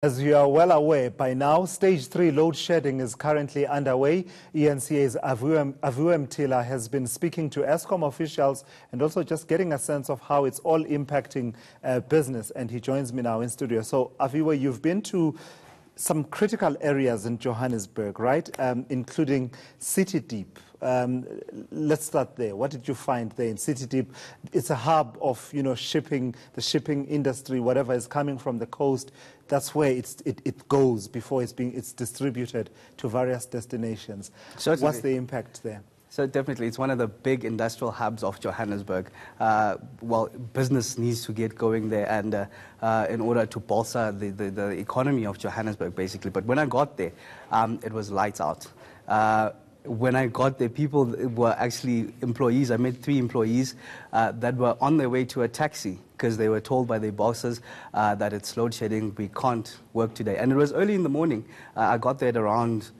As you are well aware by now, Stage 3 load shedding is currently underway. ENCA's Aviwe Mtila has been speaking to Eskom officials and also just getting a sense of how it's all impacting business. And he joins me now in studio. So, Aviwe, you've been to some critical areas in Johannesburg, right? Including City Deep. Let's start there. What did you find there in City Deep? It's a hub of, shipping, the shipping industry, whatever is coming from the coast. That's where it goes before it's distributed to various destinations. Certainly. What's the impact there? So definitely, it's one of the big industrial hubs of Johannesburg. Well, business needs to get going there, and in order to bolster the economy of Johannesburg, basically. But when I got there, it was lights out. When I got there, people were actually employees. I met 3 employees that were on their way to a taxi because they were told by their bosses that it's load shedding, we can't work today. And it was early in the morning. I got there at around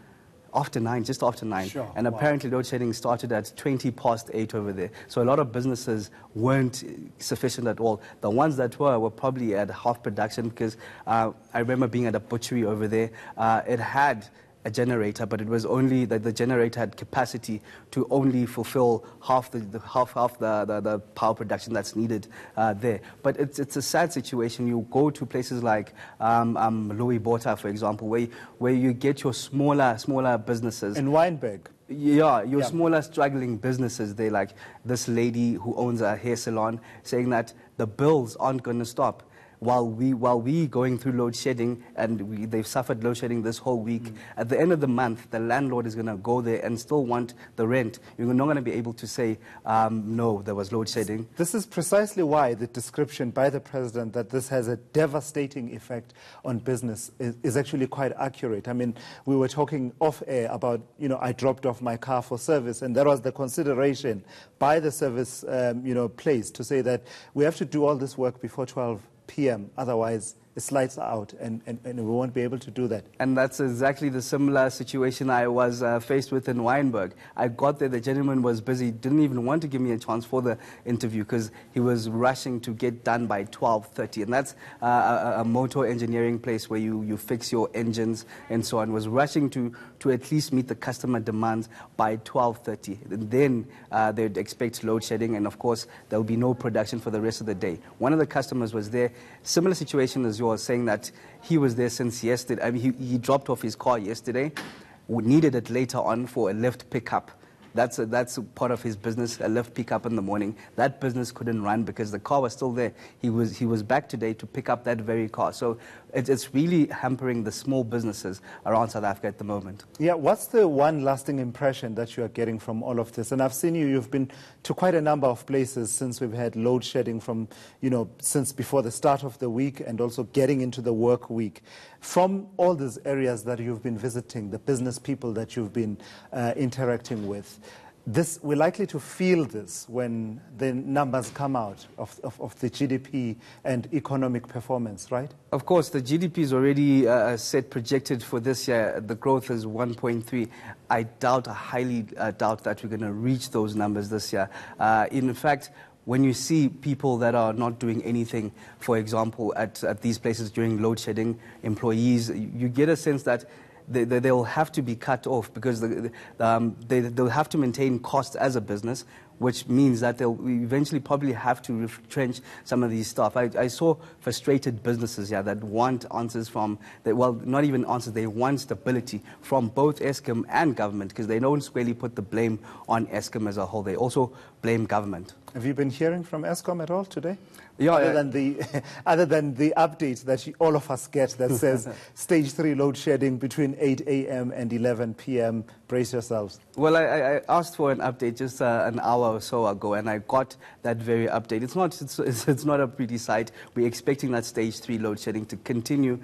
after 9, just after 9. Sure. And apparently load shedding started at 20 past 8 over there. So a lot of businesses weren't sufficient at all. The ones that were probably at half production because I remember being at a butchery over there. It had a generator, but it was only that the generator had capacity to only fulfill half the power production that's needed there. But it's a sad situation. You go to places like Louis Botha, for example, where you get your smaller businesses. In Wynberg. Yeah, your smaller struggling businesses. They like this lady who owns a hair salon saying that the bills aren't going to stop. While we going through load shedding, and they've suffered load shedding this whole week, at the end of the month, the landlord is going to go there and still want the rent. You're not going to be able to say, no, there was load shedding. This is precisely why the description by the president that this has a devastating effect on business is actually quite accurate. I mean, we were talking off air about, I dropped off my car for service, and that was the consideration by the service, place to say that we have to do all this work before 12 p.m. Otherwise, the lights are out, and we won't be able to do that. And that's exactly the similar situation I was faced with in Wynberg. I got there, the gentleman was busy, didn't even want to give me a chance for the interview because he was rushing to get done by 12:30. And that's a motor engineering place where you fix your engines and so on. Was rushing to at least meet the customer demands by 12:30. And then they'd expect load shedding, and of course, there'll be no production for the rest of the day. One of the customers was there, similar situation as yours, saying that he was there since yesterday. I mean, he dropped off his car yesterday, needed it later on for a lift pickup. That's a part of his business, a lift pickup in the morning. That business couldn't run because the car was still there. He was back today to pick up that very car. So it's really hampering the small businesses around South Africa at the moment. Yeah, what's the one lasting impression that you are getting from all of this? And I've seen you've been to quite a number of places since we've had load shedding from, since before the start of the week and also getting into the work week. From all these areas that you've been visiting, the business people that you've been interacting with, we're likely to feel this when the numbers come out of the GDP and economic performance, right? Of course, the GDP is already projected for this year. The growth is 1.3. I highly doubt that we're going to reach those numbers this year. In fact, when you see people that are not doing anything, for example, at these places during load shedding, employees, you get a sense that they'll have to be cut off because they'll have to maintain costs as a business, which means that they'll eventually probably have to retrench some of these staff. I saw frustrated businesses that want answers from, not even answers, they want stability from both Eskom and government because they don't squarely put the blame on Eskom as a whole. They also blame government. Have you been hearing from Eskom at all today? Yeah, other than the update that all of us get that says Stage 3 load shedding between 8 a.m. and 11 p.m. Brace yourselves. Well, I asked for an update just an hour or so ago, and I got that very update. It's not a pretty sight. We're expecting that Stage 3 load shedding to continue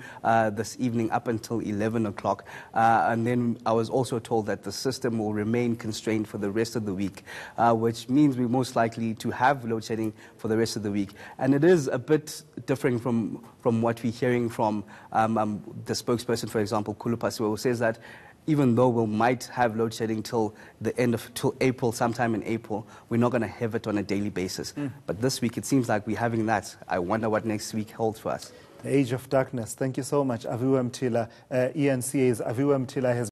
this evening up until 11 o'clock. And then I was also told that the system will remain constrained for the rest of the week, which means we're most likely to have load shedding for the rest of the week. And it is a bit different from what we're hearing from the spokesperson, for example, Kulupasiwe, who says that even though we might have load shedding till April, sometime in April, we're not going to have it on a daily basis. But this week, it seems like we're having that. I wonder what next week holds for us. Age of darkness. Thank you so much, Aviwe Mtila. ENCA's Aviwe Mtila has